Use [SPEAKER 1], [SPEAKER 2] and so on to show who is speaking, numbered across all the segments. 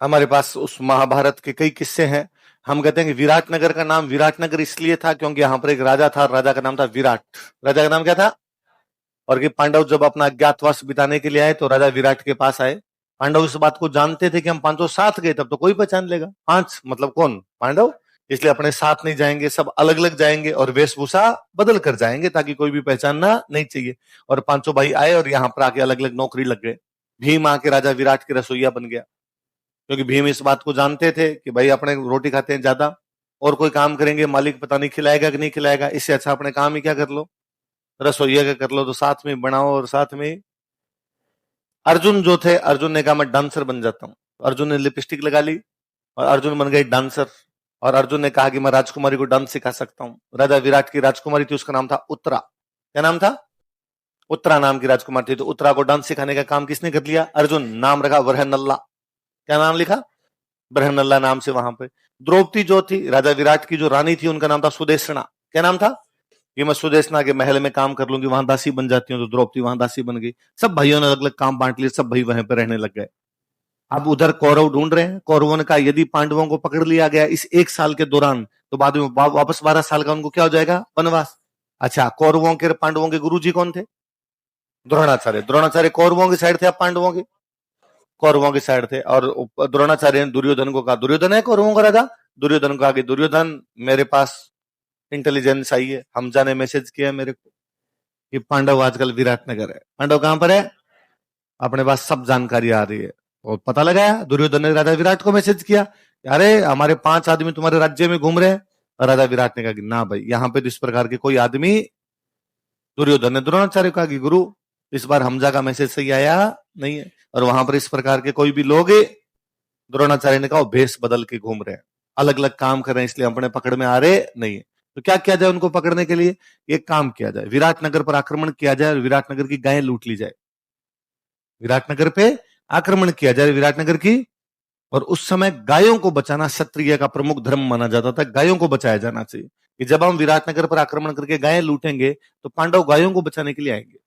[SPEAKER 1] हमारे पास उस महाभारत के कई किस्से हैं। हम कहते हैं कि विराटनगर का नाम विराटनगर इसलिए था क्योंकि यहां पर एक राजा था, राजा का नाम था विराट। राजा का नाम क्या था? और कि पांडव जब अपना अज्ञातवास बिताने के लिए आए तो राजा विराट के पास आए। पांडव इस बात को जानते थे कि हम पांचों साथ गए तब तो कोई पहचान लेगा, पांच मतलब कौन? पांडव। इसलिए अपने साथ नहीं जाएंगे, सब अलग अलग जाएंगे और वेशभूषा बदल कर जाएंगे ताकि कोई भी पहचानना नहीं चाहिए। और पांचों भाई आए और यहाँ पर आके अलग अलग नौकरी लग गए। भीम आके राजा विराट के रसोईया बन गया, क्योंकि भीम इस बात को जानते थे कि भाई अपने रोटी खाते हैं ज्यादा, और कोई काम करेंगे मालिक पता नहीं खिलाएगा कि नहीं खिलाएगा, इससे अच्छा अपने काम ही क्या कर लो, रसोईया का कर लो, तो साथ में बनाओ और साथ में। अर्जुन जो थे, अर्जुन ने कहा मैं डांसर बन जाता हूँ। अर्जुन ने लिपस्टिक लगा ली और अर्जुन बन गए डांसर। और अर्जुन ने कहा कि मैं राजकुमारी को डांस सिखा सकता हूँ। राजा विराट की राजकुमारी थी, उसका नाम था उत्तरा। क्या नाम था? उत्तरा नाम की राजकुमारी थी। तो उत्तरा को डांस सिखाने का काम किसने कर लिया? अर्जुन। नाम रखा वरहनल्ला। क्या नाम लिखा? बरहनल्ला नाम से वहां पे। द्रौपदी जो थी राजा विराट की जो रानी थी, उनका नाम था सुदेशना। क्या नाम था? कि मैं सुदेशना के महल में काम कर लूंगी, वहां दासी बन जाती हूँ। तो द्रौपदी वहां दासी बन गई। सब भाइयों ने अलग अलग काम बांट लिए, सब भाई वहां पर रहने लग गए। अब उधर कौरव ढूंढ रहे हैं। कौरवों ने कहा यदि पांडवों को पकड़ लिया गया इस एक साल के दौरान तो बाद में वापस 12 साल का उनको क्या हो जाएगा? वनवास। अच्छा, कौरवों के पांडवों के गुरुजी कौन थे? द्रोणाचार्य। द्रोणाचार्य कौरवों की साइड थे, अब पांडवों की? कौरवों की साइड थे। और द्रोणाचार्य ने दुर्योधन को कहा, दुर्योधन है कौरवों का राजा, दुर्योधन को आगे, दुर्योधन मेरे पास इंटेलिजेंस आई है, हमजा ने मैसेज किया है मेरे को कि पांडव आजकल विराटनगर है। पांडव कहां पर है? अपने पास सब जानकारी आ रही है। और पता लगाया, दुर्योधन ने राजा विराट को मैसेज किया, अरे हमारे 5 आदमी तुम्हारे राज्य में घूम रहे हैं। और राजा विराट ने कहा कि ना भाई, यहां पे तो इस प्रकार के कोई आदमी। दुर्योधन ने द्रोणाचार्य को कहा कि गुरु, इस बार हमजा का मैसेज सही आया नहीं है, और वहां पर इस प्रकार के कोई भी लोग। द्रोणाचार्य ने कहा भेष बदल के घूम रहे हैं, अलग अलग काम कर रहे हैं, इसलिए अपने पकड़ में आ रहे नहीं है। तो क्या किया जाए उनको पकड़ने के लिए? एक काम किया जाए, विराटनगर पर आक्रमण किया जाए और विराटनगर की गायें लूट ली जाए। विराटनगर पे आक्रमण किया जाए विराटनगर की। और उस समय गायों को बचाना क्षत्रिय का प्रमुख धर्म माना जाता था, गायों को बचाया जाना चाहिए। कि जब हम विराटनगर पर आक्रमण करके गायें लूटेंगे तो पांडव गायों को बचाने के लिए आएंगे,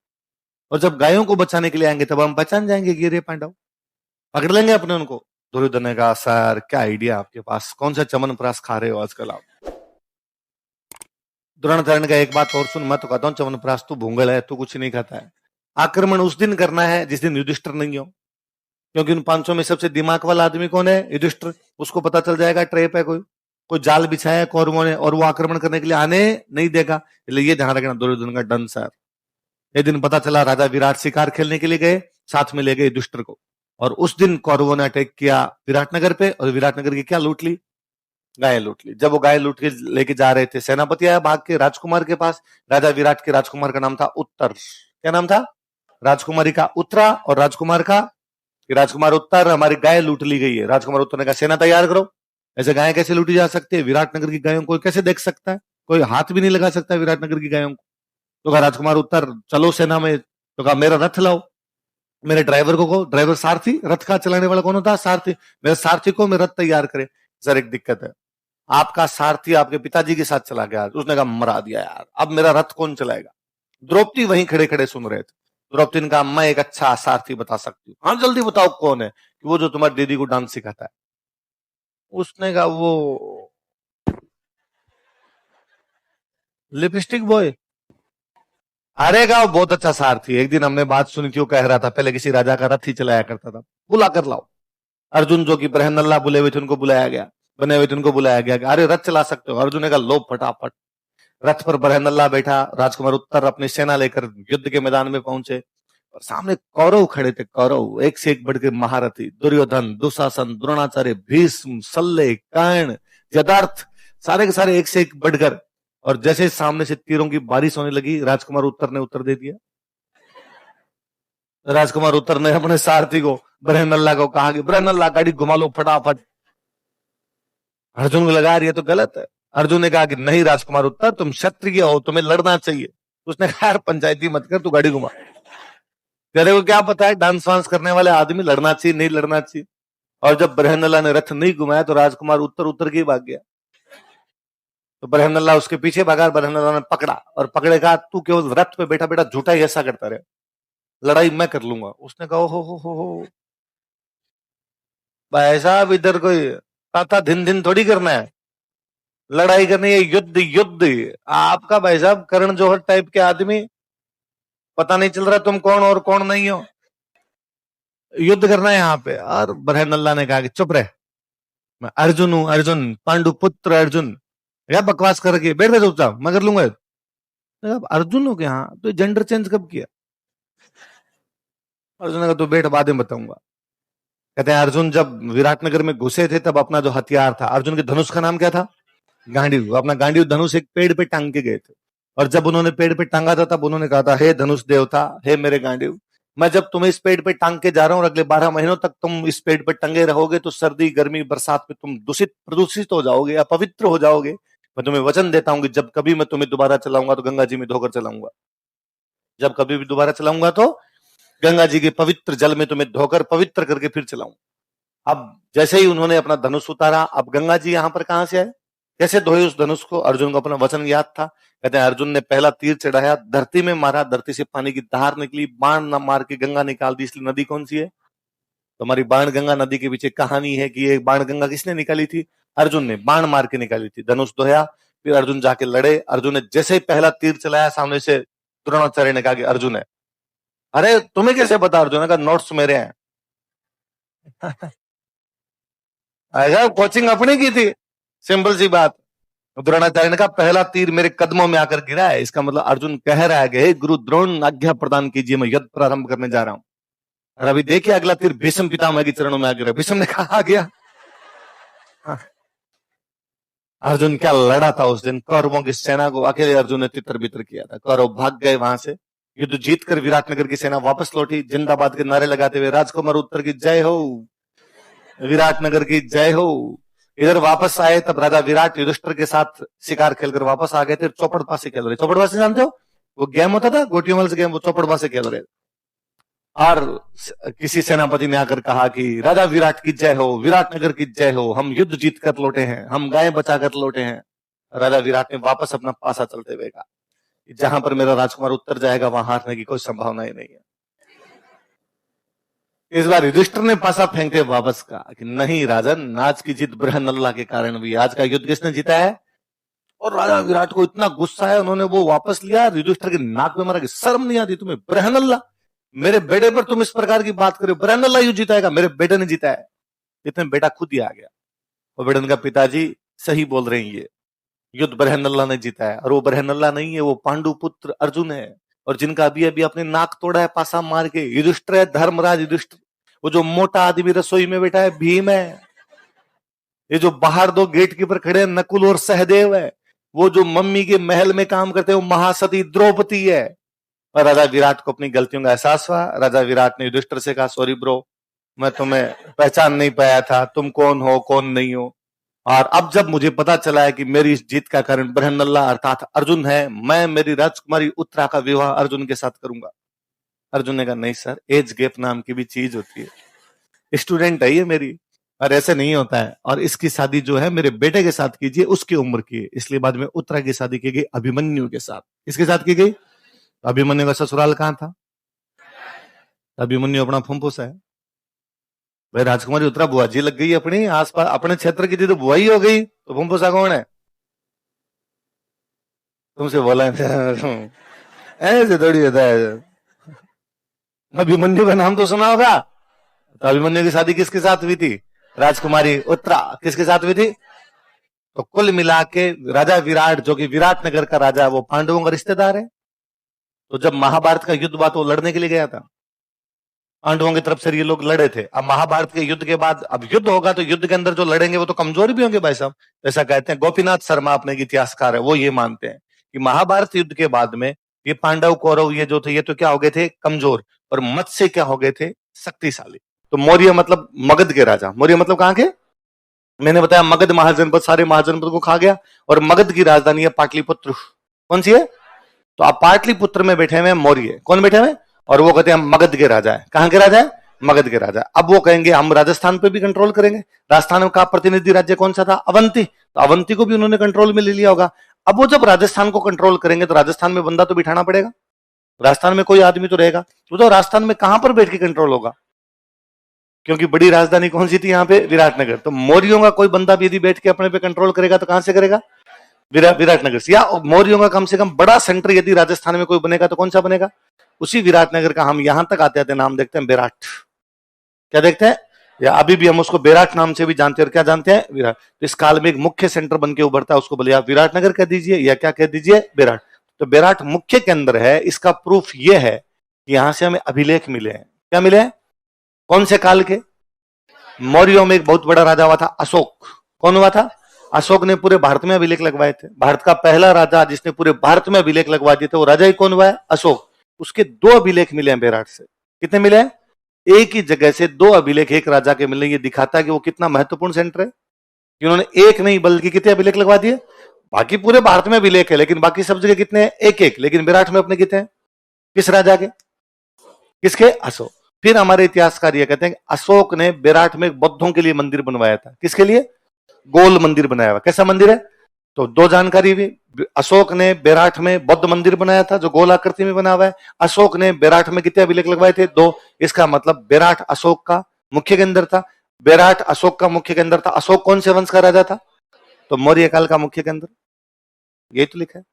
[SPEAKER 1] और जब गायों को बचाने के लिए आएंगे तब हम पहचान जाएंगे कि ये पांडव, पकड़ लेंगे अपने उनको। दुर्योधन ने कहा सर क्या आइडिया आपके पास, कौन सा च्यवनप्राश खा रहे हो आजकल आप? द्रोणाचार्य ने कहा एक बात और सुन, मैं तो कहता हूं च्यवनप्राश तू भूंगल है, तू कुछ नहीं खाता है। आक्रमण उस दिन करना है जिस दिन युधिष्ठिर नहीं हो, क्योंकि उन 500 में सबसे दिमाग वाला आदमी कौन है? युधिष्ठिर। उसको पता चल जाएगा ट्रैप है, कोई कोई जाल बिछाया है कौरवों ने, और वो आक्रमण करने के लिए आने नहीं देगा। इसलिए ये ध्यान रखना दुर्योधन का डन सर। एक दिन पता चला राजा विराट शिकार खेलने के लिए गए, साथ में ले गए युधिष्ठिर को, और उस दिन कौरवों ने अटैक किया विराटनगर पे, और विराटनगर की क्या लूट ली? गाय लूट ली। जब वो गाय लूट के लेके जा रहे थे, सेनापति आया भाग के राजकुमार के पास। राजा विराट के राजकुमार का नाम था उत्तर। क्या नाम था? राजकुमारी का उत्तरा और राजकुमार का कि राजकुमार उत्तर, हमारी गाय लूट ली गई है। राजकुमार उत्तर ने कहा सेना तैयार करो। ऐसे गाय कैसे लूटी जा सकती है? विराटनगर की गायों को कैसे देख सकता है? कोई हाथ भी नहीं लगा सकता विराटनगर की गायों को। तो कहा राजकुमार उत्तर चलो सेना में। तो कहा मेरा रथ लाओ, मेरे ड्राइवर को कहो, ड्राइवर सारथी, रथ का चलाने वाला कौन होता है? सारथी। मेरे सारथी को मैं रथ तैयार करे। सर एक दिक्कत है, आपका सारथी आपके पिताजी के साथ चला गया। उसने कहा मरा दिया यार, अब मेरा रथ कौन चलाएगा? द्रौपदी वहीं खड़े खड़े सुन रहे थे। द्रौपदी ने कहा मैं एक अच्छा सारथी बता सकती हूँ। हाँ जल्दी बताओ कौन है? कि वो जो तुम्हारी दीदी को डांस सिखाता है। उसने कहा वो लिपस्टिक बॉय। अरे का वो बहुत अच्छा सारथी। एक दिन हमने बात सुनी थी, वो कह रहा था पहले किसी राजा का रथ ही चलाया करता था, बुला कर लाओ। अर्जुन जो कि बरहनल्ला बुले हुए थे उनको बुलाया गया, बने हुए थे उनको बुलाया गया। अरे रथ चला सकते हो? अर्जुन ने कहा लो फटाफट। रथ पर बरहनल्ला बैठा, राजकुमार उत्तर अपनी सेना लेकर युद्ध के मैदान में पहुंचे। और सामने कौरव खड़े थे, कौरव एक से एक बढ़ के महारथी, दुर्योधन, दुशासन, द्रोणाचार्य, भीष्म, शल्य, कर्ण, यदार्थ, सारे के सारे एक से एक बढ़कर। और जैसे सामने से तीरों की बारिश होने लगी, राजकुमार उत्तर ने उत्तर दे दिया। राजकुमार उत्तर ने अपने सारथी को बरहनल्ला को कहा कि बरहनल्ला गाड़ी घुमा लो फटाफट। अर्जुन को लगा रही है तो गलत है। अर्जुन ने कहा कि नहीं राजकुमार उत्तर, तुम क्षत्रिय हो, तुम्हें लड़ना चाहिए। उसने कहा यार पंचायती मत कर, तू गाड़ी घुमा। तेरे को क्या पता है डांस वांस करने वाले आदमी लड़ना चाहिए नहीं लड़ना चाहिए। और जब बरहनल्ला ने रथ नहीं घुमाया तो राजकुमार उत्तर उत्तर के भाग गया। तो बरहनल्ला उसके पीछे भागा, बरहनल्ला ने पकड़ा और पकड़े कहा तू केवल रथ पे बैठा बैठा झूठा ही ऐसा करता रहे, लड़ाई मैं कर लूंगा। उसने कहा हो। भाई साहब इधर कोई ताता दिन दिन थोड़ी करना है, लड़ाई करनी है, युद्ध युद्ध। आपका भाई साहब करण जौहर टाइप के आदमी, पता नहीं चल रहा तुम कौन और कौन नहीं हो। युद्ध करना है यहाँ पे। और बरहन अल्लाह ने कहा कि चुप रहे, मैं अर्जुन हूं, अर्जुन पांडु पुत्र अर्जुन। या बकवास करके बैठ गए चुपचाप, मैं कर लूंगा। अब अर्जुन हो गया, हाँ तो जेंडर चेंज कब किया? अर्जुन ने कहा तो बैठ, बाद में बताऊंगा। कहते हैं अर्जुन जब विराटनगर में घुसे थे तब अपना जो हथियार था, अर्जुन के धनुष का नाम क्या था? गांडीव। अपना गांडीव धनुष एक पेड़ पे टांग के गए थे। और जब उन्होंने पेड़ पे टांगा था तब उन्होंने कहा था, हे धनुष देवता, हे मेरे गांडीव, मैं जब तुम्हें इस पेड़ पे टांग के जा रहा हूं और अगले 12 महीनों तक तुम इस पेड़ पे टंगे रहोगे तो सर्दी गर्मी बरसात में तुम दूषित प्रदूषित हो जाओगे, अपवित्र हो जाओगे। मैं तुम्हें वचन देता हूं कि जब कभी मैं तुम्हें दोबारा चलाऊंगा तो गंगा जी में धोकर चलाऊंगा। जब कभी भी दोबारा चलाऊंगा तो गंगा जी के पवित्र जल में तुम्हें धोकर पवित्र करके फिर चलाऊंगा। अब जैसे ही उन्होंने अपना धनुष उतारा, अब गंगा जी यहां पर कहां से आए, कैसे धोए उस धनुष को? अर्जुन को अपना वचन याद था। कहते हैं अर्जुन ने पहला तीर चढ़ाया, धरती में मारा, धरती से पानी की धार निकली, बाण न मार के गंगा निकाल दी। इसलिए नदी कौन सी है? तुम्हारी बाण गंगा नदी के पीछे कहानी है कि ये बाण गंगा किसने निकाली थी? अर्जुन ने बाण मार के निकाली थी। धनुष धोया, फिर अर्जुन जाके लड़े। अर्जुन ने जैसे ही पहला तीर चलाया, सामने से द्रोणाचार्य ने कहा कि अर्जुन है। अरे तुम्हें कैसे पता? अर्जुन ने कहा नोट्स मेरे हैं। ऐसा कोचिंग अपनी की थी, सिंपल सी बात। द्रोणाचार्य ने कहा पहला तीर मेरे कदमों में आकर गिरा है। इसका मतलब अर्जुन कह रहा है कि हे गुरु द्रोण, आज्ञा प्रदान कीजिए, मैं युद्ध प्रारंभ करने जा रहा हूं। और अभी देखिए अगला तीर भीष्म पितामह के चरणों में आ गिरा। भीष्म ने कहा आ गया। हाँ। अर्जुन क्या लड़ा था उस दिन, कौरवों की सेना को अकेले अर्जुन ने तितर बितर किया था। कौरव भाग गए वहां से। युद्ध जीतकर विराटनगर की सेना वापस लौटी, जिंदाबाद के नारे लगाते हुए। राजकुमार उत्तर की जय हो, विराटनगर की जय हो। इधर वापस आए तब राजा विराट युधिष्ठिर के साथ शिकार खेलकर वापस आ गए थे। चौपड़पासी खेल रहे। चौपड़पासी जानते हो? वो गेम होता था, गोटियों वाले गेम, वो चौपड़पासी खेल रहे। और किसी सेनापति ने आकर कहा कि राजा विराट की जय हो, विराटनगर की जय हो, हम युद्ध जीत कर लौटे हैं, हम गायें बचा कर लौटे हैं। राजा विराट ने वापस अपना पासा चलते हुए कहा, जहां पर मेरा राजकुमार उत्तर जाएगा वहां हारने की कोई संभावना ही नहीं है। इस बार युधिष्ठिर ने पासा फेंकते वापस कहा कि नहीं राजन, आज की जीत बृहन्नल्ला के कारण हुई। आज का युद्ध किसने जीता है? और राजा विराट को इतना गुस्सा है, उन्होंने वो वापस लिया, युधिष्ठिर के नाक में मारा कि शर्म नहीं आती तुम्हें? बृहन्नल्ला, मेरे बेटे पर तुम इस प्रकार की बात करो, बृहन्नल्ला यू जीताएगा? मेरे बेटे ने जीता है। इतने बेटा खुद ही आ गया। और बेटे ने कहा पिताजी सही बोल रहे हैं, ये युद्ध बृहन्नल्ला ने जीता है। और वो बृहन्नल्ला नहीं है, वो पांडु पुत्र अर्जुन है। और जिनका अभी अभी अपने नाक तोड़ा है पासा मार के, युधिष्ठिर है, धर्मराज युधिष्ठिर। वो जो मोटा आदमी रसोई में बैठा है भीम है। ये जो बाहर दो गेट कीपर खड़े हैं नकुल और सहदेव है। वो जो मम्मी के महल में काम करते हैं वो महासती द्रौपदी है। और राजा विराट को अपनी गलतियों का एहसास हुआ। राजा विराट ने युधिष्ठिर से कहा सॉरी ब्रो, मैं तुम्हें पहचान नहीं पाया था, तुम कौन हो कौन नहीं हो। और अब जब मुझे पता चला है कि मेरी इस जीत का कारण बृहन्नल्ला अर्थात अर्जुन है, मैं मेरी राजकुमारी उत्तरा का विवाह अर्जुन के साथ करूंगा। अर्जुन ने कहा नहीं सर, एज गैप नाम की भी चीज होती है, स्टूडेंट है ये मेरी, और ऐसे नहीं होता है। और इसकी शादी जो है मेरे बेटे के साथ कीजिए, उसकी उम्र की है। इसलिए बाद में उत्तरा की शादी की गई अभिमन्यु के साथ। किसके साथ की गई? अभिमन्यु का ससुराल कहां था? अभिमन्यु अपना फुम्फुस है भाई। राजकुमारी उत्तरा बुआ जी लग गई अपनी, आसपास अपने क्षेत्र की थी तो बुआ ही हो गई, तो फुम्फुसा कौन है? तुमसे बोला ऐसे थोड़ी होता है। अभिमन्यु का नाम तो सुना होगा। तो अभिमन्यु की शादी किसके साथ हुई थी? राजकुमारी उत्तरा किसके साथ हुई थी? तो कुल मिला के राजा विराट जो कि विराटनगर का राजा, वो पांडवों का रिश्तेदार है। तो जब महाभारत का युद्ध हुआ तो लड़ने के लिए गया था, पांडवों की तरफ से ये लोग लड़े थे। अब महाभारत के युद्ध के बाद अब युद्ध होगा तो युद्ध के अंदर जो लड़ेंगे वो तो कमजोर भी होंगे भाई साहब। ऐसा कहते हैं गोपीनाथ शर्मा अपने इतिहासकार है, वो ये मानते हैं कि महाभारत युद्ध के बाद में ये पांडव कौरव ये जो थे ये तो क्या हो गए थे? कमजोर। और मत्स्य क्या हो गए थे? शक्तिशाली। तो मौर्य मतलब मगध के राजा। मौर्य मतलब कहां के? मैंने बताया मगध महाजनपद, सारे महाजनपद को खा गया। और मगध की राजधानी है पाटलिपुत्र। कौन सी है? तो आप पाटलिपुत्र में बैठे हुए मौर्य। कौन बैठे हुए? और वो कहते हैं हम मगध के राजा है। कहां के राजा है? मगध के राजा। अब वो कहेंगे हम राजस्थान पे भी कंट्रोल करेंगे। राजस्थान का प्रतिनिधि राज्य कौन सा था? अवंती। तो अवंती को भी उन्होंने कंट्रोल में ले लिया होगा। अब वो जब राजस्थान को कंट्रोल करेंगे तो राजस्थान में बंदा तो बिठाना पड़ेगा, राजस्थान में कोई आदमी तो रहेगा। तो राजस्थान में कहां पर बैठ के कंट्रोल होगा? क्योंकि बड़ी राजधानी कौन सी थी यहाँ पे? विराटनगर। तो मौर्यों का कोई बंदा भी यदि बैठ के अपने पे कंट्रोल करेगा तो कहां से करेगा? विराटनगर से। या मौर्यों का कम से कम बड़ा सेंटर यदि राजस्थान में कोई बनेगा तो कौन सा बनेगा? उसी विराटनगर का। हम यहां तक आते आते नाम देखते हैं बेराट। क्या देखते हैं? या अभी भी हम उसको बेराट नाम से भी जानते हैं। और क्या जानते हैं? विराट। तो इस काल में एक मुख्य सेंटर बन के उभरता है, उसको बोले आप विराटनगर कह दीजिए या क्या कह दीजिए? बेराट। तो बेराट मुख्य के अंदर है। इसका प्रूफ यह है कि यहां से हमें अभिलेख मिले हैं। क्या मिले हैं? कौन से काल के? मौर्यों में एक बहुत बड़ा राजा हुआ था अशोक। कौन हुआ था? अशोक ने पूरे भारत में अभिलेख लगवाए थे। भारत का पहला राजा जिसने पूरे भारत में अभिलेख लगवा दिए थे, वो राजा ही कौन हुआ है? अशोक। उसके 2 अभिलेख मिले हैं बेराट से। कितने मिले हैं? एक ही जगह से 2 अभिलेख एक राजा के मिले। ये दिखाता है कि वो कितना महत्वपूर्ण सेंटर है कि उन्होंने एक नहीं बल्कि कितने अभिलेख लगवा दिए। बाकी पूरे भारत में अभिलेख है, लेकिन बाकी सब जगह कितने हैं? एक एक। लेकिन बेराट में अपने कितने हैं? किस राजा के? किसके? अशोक। फिर हमारे इतिहासकार ये कहते हैं कि अशोक ने बेराट में बौद्धों के लिए मंदिर बनवाया था। किसके लिए? गोल मंदिर बनाया हुआ। कैसा मंदिर है? तो 2 जानकारी भी। अशोक ने बेराट में बौद्ध मंदिर बनाया था जो गोल आकृति में बना हुआ है। अशोक ने बेराट में कितने अभिलेख लगवाए थे? 2। इसका मतलब बेराट अशोक का मुख्य केंद्र था। बेराट अशोक का मुख्य केंद्र था। अशोक कौन से वंश का राजा था? तो मौर्य काल का मुख्य केंद्र। यही तो लिखा है।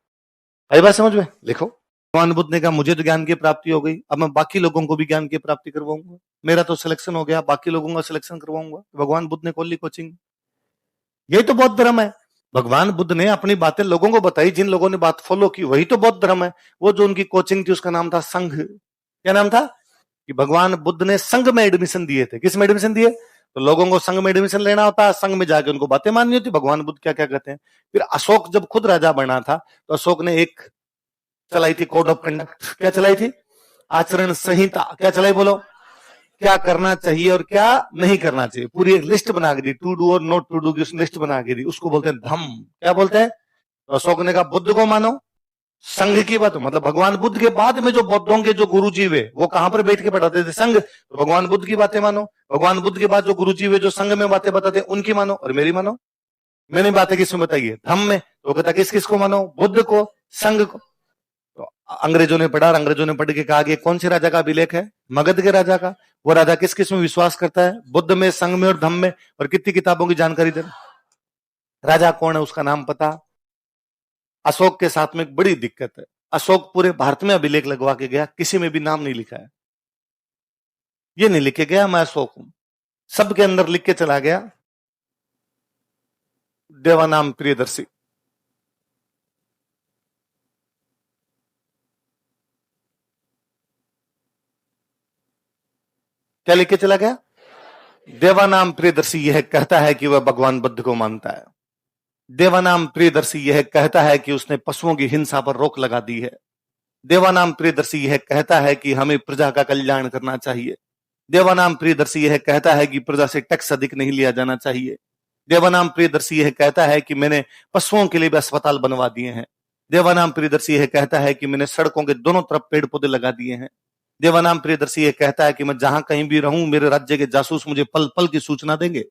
[SPEAKER 1] आई बात समझ में? लिखो। भगवान बुद्ध ने कहा मुझे तो ज्ञान की प्राप्ति हो गई, अब मैं बाकी लोगों को भी ज्ञान की प्राप्ति करवाऊंगा। मेरा तो सिलेक्शन हो गया, बाकी लोगों का सिलेक्शन करवाऊंगा। भगवान बुद्ध ने खोल ली कोचिंग। यही तो बौद्ध धर्म है। भगवान बुद्ध ने अपनी बातें लोगों को बताई, जिन लोगों ने बात फॉलो की वही तो बौद्ध धर्म है। वो जो उनकी कोचिंग थी उसका नाम था संघ। क्या नाम था? कि भगवान बुद्ध ने संघ में एडमिशन दिए थे। किस में एडमिशन दिए? तो लोगों को संघ में एडमिशन लेना होता है, संघ में जाके उनको बातें माननी होती। भगवान बुद्ध क्या क्या कहते हैं। फिर अशोक जब खुद राजा बना था तो अशोक ने एक चलाई थी कोड ऑफ कंडक्ट। क्या चलाई थी? आचरण संहिता। क्या चलाई? बोलो। क्या करना चाहिए और क्या नहीं करना चाहिए, पूरी एक लिस्ट बना के दी। टू डू और नॉट टू डू की लिस्ट बना के दी। उसको बोलते हैं धम्म। क्या बोलते हैं? तो अशोक ने कहा बुद्ध को मानो, संघ की बात। मतलब भगवान बुद्ध के बाद में जो बौद्धों के जो गुरु जी हुए वो कहां पर बैठ के पढ़ाते थे? संघ। तो भगवान बुद्ध की बातें मानो। भगवान बुद्ध के बाद जो गुरु जी हुए जो संघ में बातें बताते उनकी मानो और मेरी मानो। मैंने बातें किसमें बताई है? धम्म में। तो कहता किस किस को मानो? बुद्ध को, संघ को। तो अंग्रेजों ने पढ़ा, अंग्रेजों ने पढ़ के कहा कि कौन से राजा का अभिलेख है? मगध के राजा का। वो राजा किस किस में विश्वास करता है? बुद्ध में, संघ में और धम्म में। और कितनी किताबों की जानकारी दे। राजा कौन है उसका नाम पता। अशोक के साथ में एक बड़ी दिक्कत है, अशोक पूरे भारत में अभिलेख लगवा के गया, किसी में भी नाम नहीं लिखा है। ये नहीं लिख के गया मैं अशोक हूं, सबके अंदर लिख के चला गया देवानाम प्रियदर्शी। क्या लिख के चला गया? देवानाम प्रियदर्शी यह कहता है कि वह भगवान बुद्ध को मानता है। देवानाम प्रियदर्शी यह कहता है कि उसने पशुओं की हिंसा पर रोक लगा दी है। देवानाम प्रियदर्शी यह कहता है कि हमें प्रजा का कल्याण करना चाहिए। देवानाम प्रियदर्शी यह कहता है कि प्रजा से टैक्स अधिक नहीं लिया जाना चाहिए। देवानाम प्रियदर्शी यह कहता है कि मैंने पशुओं के लिए भी अस्पताल बनवा दिए हैं। देवानाम प्रियदर्शी यह कहता है कि मैंने सड़कों के दोनों तरफ पेड़ पौधे लगा दिए हैं। देवानाम प्रियदर्शी यह कहता है कि मैं जहां कहीं भी रहूं मेरे राज्य के जासूस मुझे पल पल की सूचना देंगे।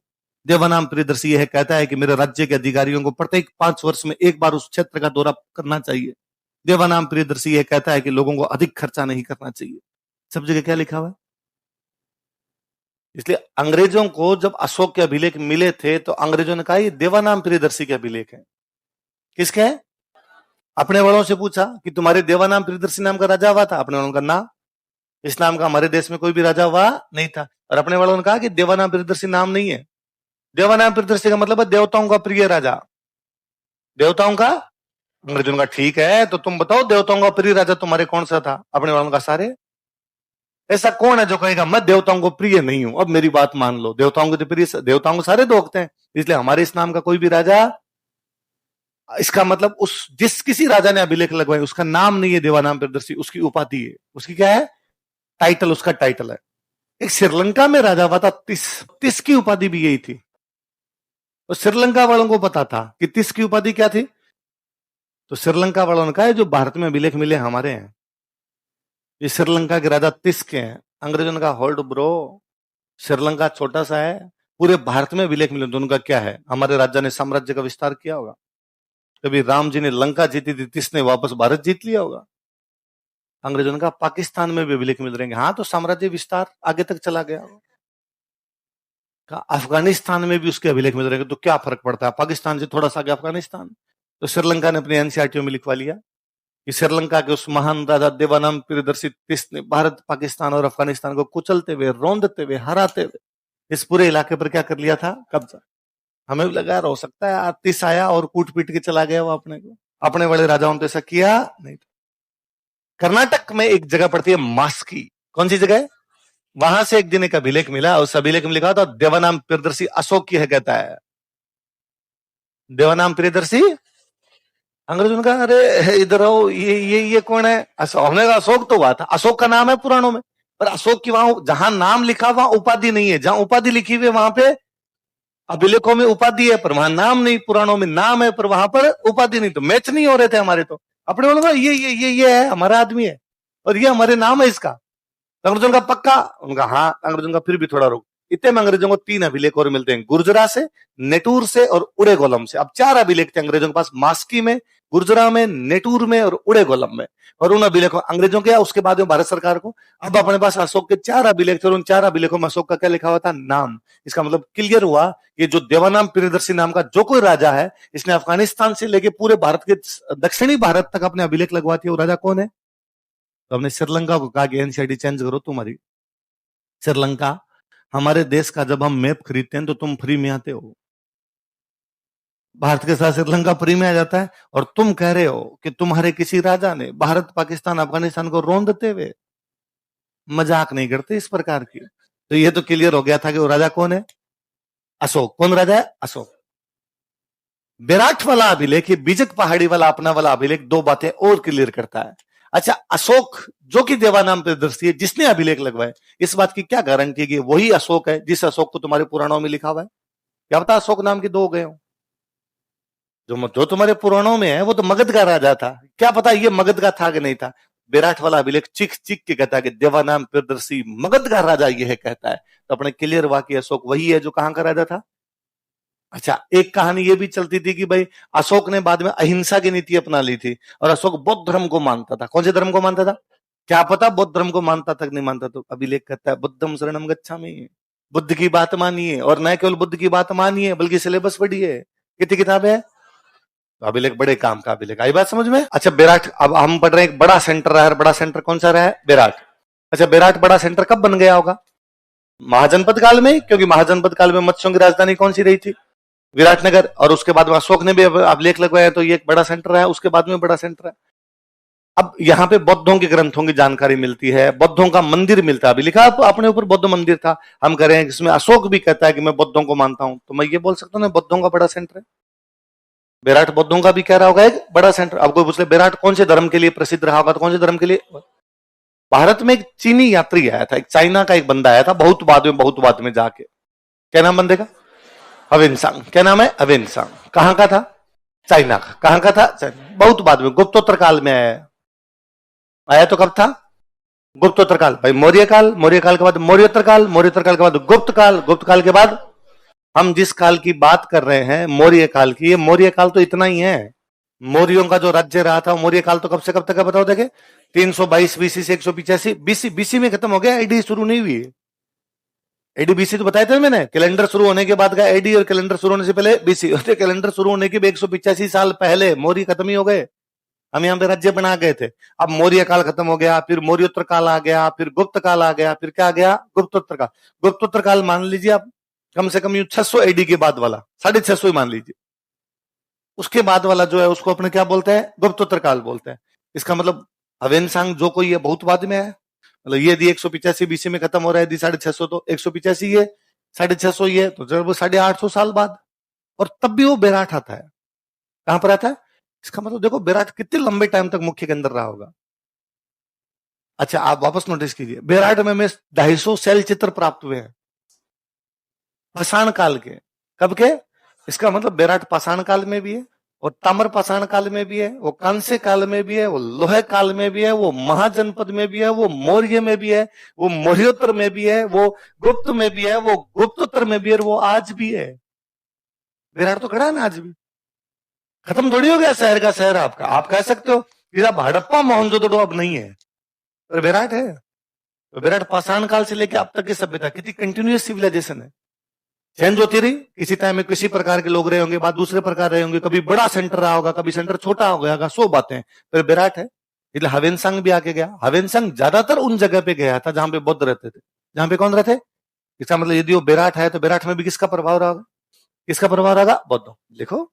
[SPEAKER 1] देवानाम प्रियदर्शी यह कहता है कि मेरे राज्य के अधिकारियों को प्रत्येक 5 वर्ष में एक बार उस क्षेत्र का दौरा करना चाहिए। देवानाम प्रियदर्शी यह कहता है कि लोगों को अधिक खर्चा नहीं करना चाहिए। सब जगह क्या लिखा हुआ है? इसलिए अंग्रेजों को जब अशोक के अभिलेख मिले थे तो अंग्रेजों ने कहा ये देवानाम प्रियदर्शी के अभिलेख है। किसके है? अपने बड़ों से पूछा कि तुम्हारे देवानाम प्रियदर्शी नाम का राजा हुआ था? अपने बड़ों का ना, इस नाम का हमारे देश में कोई भी राजा हुआ नहीं था। और अपने बड़ों ने कहा कि देवानाम प्रियदर्शी नाम नहीं है। देवानाम प्रियदर्शी का मतलब है देवताओं का प्रिय राजा। देवताओं का। अंग्रेजों का ठीक है, तो तुम बताओ देवताओं का प्रिय राजा तुम्हारे कौन सा था? अपने बड़ों का सारे। ऐसा कौन है जो कहेगा मैं देवताओं को प्रिय नहीं हूं? अब मेरी बात मान लो, देवताओं को तो प्रिय, देवताओं को सारे दोगते हैं। इसलिए हमारे इस नाम का कोई भी राजा, इसका मतलब उस जिस किसी राजा ने अभिलेख लगवाए उसका नाम नहीं है देवानाम प्रियदर्शी, उसकी उपाधि है। उसकी क्या है? टाइटल, उसका टाइटल है। एक श्रीलंका में राजा हुआ था तिस, तिस की उपाधि भी यही थी। तो श्रीलंका वालों को पता था कि तिस की उपाधि क्या थी। तो श्रीलंका वालों ने कहा जो भारत में अभिलेख मिले हमारे हैं, ये श्रीलंका के राजा तिस के हैं। अंग्रेजों ने कहा होल्ड ब्रो, श्रीलंका छोटा सा है, पूरे भारत में अभिलेख मिले। दोनों का क्या है? हमारे राजा ने साम्राज्य का विस्तार किया होगा। कभी राम जी ने लंका जीती थी, तिस ने वापस भारत जीत लिया होगा। अंग्रेजों ने कहा पाकिस्तान में भी अभिलेख मिल रहे हैं। हाँ, तो साम्राज्य विस्तार आगे तक चला गया होगा। अफगानिस्तान में भी उसके अभिलेख मिल रहे हैं, तो क्या फर्क पड़ता है, पाकिस्तान से थोड़ा सा आगे अफगानिस्तान। तो श्रीलंका ने अपने एनसीईआरटी में लिखवा लिया कि श्रीलंका के उस महान राजा देवानाम प्रियदर्शी ने भारत, पाकिस्तान और अफगानिस्तान को कुचलते हुए, रौंदते हुए, हराते हुए इस पूरे इलाके पर क्या कर लिया था, कब्जा। हमें भी लगा हो सकता है आतिश आया और कूट पीट के चला गया वो अपने को, अपने बड़े राजाओं ने ऐसा किया नहीं। कर्नाटक में एक जगह पड़ती है मास्की, कौन सी जगह है, वहां से एक दिन एक अभिलेख मिला, उस अभिलेख में लिखा था देवानाम प्रियदर्शी अशोक की है, कहता है देवानाम प्रियदर्शी। अंग्रेजों ने कहा अरे इधर आओ, ये कौन है, हमने कहा अशोक तो हुआ था, अशोक का नाम है पुराणों में, पर अशोक की वहां जहां नाम लिखा वहां उपाधि नहीं है, जहां उपाधि लिखी हुई वहां पे अभिलेखों में उपाधि है पर वहां नाम नहीं, पुराणों में नाम है पर वहां पर उपाधि नहीं, तो मैच नहीं हो रहे थे हमारे। तो अपने बोले ये है, हमारा आदमी है और ये हमारे नाम है इसका। अंग्रेजों का पक्का, उनका हाँ, अंग्रेजों का फिर भी थोड़ा रुक। इतने में अंग्रेजों को 3 अभिलेख और मिलते हैं, गुर्जरा से, नेटूर से और उड़े गोलम से। अब 4 अभिलेख थे अंग्रेजों के पास, मास्की में, गुर्जरा में, नेटूर में और उड़े गोलम में। और उन अभिलेखों अंग्रेजों के, उसके बाद में भारत सरकार को। अब अपने पास अशोक के 4 अभिलेख थे और उन 4 अभिलेखों में अशोक का क्या लिखा हुआ था, नाम। इसका मतलब क्लियर हुआ कि जो देवानाम प्रियदर्शी नाम का जो कोई राजा है, इसने अफगानिस्तान से लेके पूरे भारत के दक्षिणी भारत तक अपने अभिलेख लगवाती है। वो राजा कौन है? तो हमने श्रीलंका को कहा कि एनसीईआरटी चेंज करो तुम्हारी। श्रीलंका, हमारे देश का जब हम मैप खरीदते हैं तो तुम फ्री में आते हो, भारत के साथ श्रीलंका फ्री में आ जाता है, और तुम कह रहे हो कि तुम्हारे किसी राजा ने भारत, पाकिस्तान, अफगानिस्तान को रौंदते हुए, मजाक नहीं करते इस प्रकार की। तो ये तो क्लियर हो गया था कि वो राजा कौन है, अशोक। कौन राजा है? अशोक। विराट वाला अभिलेख, बीजक पहाड़ी वाला अपना वाला अभिलेख 2 बातें और क्लियर करता है। अच्छा, अशोक जो कि देवानाम प्रियदर्शी है, जिसने अभिलेख लगवाए, इस बात की क्या गारंटी कि वही अशोक है जिस अशोक को तुम्हारे पुराणों में लिखा हुआ है? क्या पता अशोक नाम के 2 हो गए हो। जो तुम्हारे पुराणों में है वो तो मगध का राजा था, क्या पता ये मगध का था कि नहीं था। विराट वाला अभिलेख चिक चिक के कहता है कि देवानाम प्रियदर्शी मगध का राजा ये है, कहता है। तो अपने क्लियर हुआ कि अशोक वही है जो कहां का राजा था। अच्छा, एक कहानी ये भी चलती थी कि भाई अशोक ने बाद में अहिंसा की नीति अपना ली थी, और अशोक बौद्ध धर्म को मानता था। कौन से धर्म को मानता था? क्या पता बौद्ध धर्म को मानता था कि नहीं मानता। तो अभिलेख कहता है बुद्धम शरणम गच्छामि, बुद्ध की बात मानिए, और न केवल बुद्ध की बात मानिए बल्कि सिलेबस पढ़िए। कितनी किताब है? तो अभिलेख बड़े काम का अभिलेख। आई बात समझ में? अच्छा, विराट, अब हम पढ़ रहे हैं एक बड़ा सेंटर रहा है। बड़ा सेंटर कौन सा रहा है? विराट। अच्छा, विराट बड़ा सेंटर कब बन गया होगा? महाजनपद काल में, क्योंकि महाजनपद काल में मत्स्यों की राजधानी कौन सी रही थी? विराटनगर। और उसके बाद में अशोक ने भी अभिलेख लगवाया, तो ये एक बड़ा सेंटर है, उसके बाद में बड़ा सेंटर है। अब यहाँ पे बौद्धों के ग्रंथों की जानकारी मिलती है, बौद्धों का मंदिर मिलता है। अभी लिखा अपने ऊपर बौद्ध मंदिर था, हम कह रहे हैं इसमें अशोक भी कहता है कि मैं बौद्धों को मानता हूं, तो मैं ये बोल सकता हूँ ना बौद्धों का बड़ा सेंटर है। विराट बौद्धों का भी कह रहा होगा एक बड़ा सेंटर। अब कोई पूछ ले विराट कौन से धर्म के लिए प्रसिद्ध रहा होगा, तो कौन से धर्म के लिए? भारत में एक चीनी यात्री आया था, एक चाइना का एक बंदा आया था, बहुत बाद में जाके। क्या नाम बंदे का? अवेनसांग। क्या नाम है? अवेनसांग। कहां का था? चाइना का। कहां का था? चाइना। बहुत बाद में, गुप्तोत्तर काल में आया। आया तो कब था? गुप्तोत्तर काल। भाई मौर्य काल, मौर्य काल के बाद मौर्योत्तर काल, मौर्योत्तर काल के बाद गुप्त काल, गुप्त काल के बाद हम जिस काल की बात कर रहे हैं मौर्य काल की, ये मौर्य काल तो इतना ही है। मौर्यों का जो राज्य रहा था मौर्य काल तो कब से कब तक है बताओ? देखे 322 बीसी से 185 बीसी। बीसी में खत्म हो गया, एडी शुरू नहीं हुई। एडी बीसी तो बताया था मैंने, कैलेंडर शुरू होने के बाद का एडी, और कैलेंडर शुरू होने से पहले बीसी। कैलेंडर शुरू होने के 185 साल पहले मौर्य खत्म ही हो गए, हम यहाँ पे राज्य बना गए थे। अब मौर्य काल खत्म हो गया, फिर मौर्योत्तर काल आ गया, फिर गुप्त काल आ गया, फिर क्या आ गया? गुप्तोत्तर काल। गुप्तोत्तर काल मान लीजिए आप कम से कम 600 एडी के बाद वाला, 650 ही मान लीजिए। उसके बाद वाला जो है उसको अपने क्या बोलते हैं? गुप्तोत्तर काल बोलते हैं। इसका मतलब अवेनसांग जो कोई है बहुत बाद में है। मतलब ये यदि 185 बीसी में खत्म हो रहा है, यदि 650, तो 185 ये 650 ये, तो जब वो 850 साल बाद, और तब भी वो विराट आता है। कहां पर आता है? इसका मतलब देखो विराट कितने लंबे टाइम तक मुख्य के अंदर रहा होगा। अच्छा, आप वापस नोटिस कीजिए, विराट में 250 शैल चित्र प्राप्त हुए हैं पाषाण काल के। कब के? इसका मतलब विराट पाषाण काल में भी है, और ताम्र पाषाण काल में भी है, वो कांस्य काल में भी है, वो लोहे काल में भी है, वो महाजनपद में भी है, वो मौर्य में भी है, वो मौर्योत्तर में भी है, वो गुप्त में भी है, वो गुप्तोत्तर में भी है, और वो आज भी है। विराट तो खड़ा है ना आज भी, खत्म थोड़ी हो गया शहर का शहर आपका। आप कह सकते हो कि हड़प्पा मोहनजोदड़ो अब नहीं है, पर विराट है। तो विराट पाषाण काल से लेकर अब तक की सभ्यता कितनी कंटिन्यूअस सिविलाइजेशन है। चेंज होती रही, किसी टाइम में किसी प्रकार के लोग रहे होंगे, बाद दूसरे प्रकार रहे होंगे, कभी बड़ा सेंटर रहा होगा, कभी सेंटर छोटा हो गया होगा, 100 बातें। फिर विराट है, इसलिए हवेनसंग भी आके गया। हवेनसंग ज्यादातर उन जगह पे गया था जहां पे बुद्ध रहते थे। जहां पे कौन रहते? इसका मतलब यदि वो विराट है तो विराट में भी किसका प्रभाव रहा? किसका प्रभाव रहेगा? बौद्ध। देखो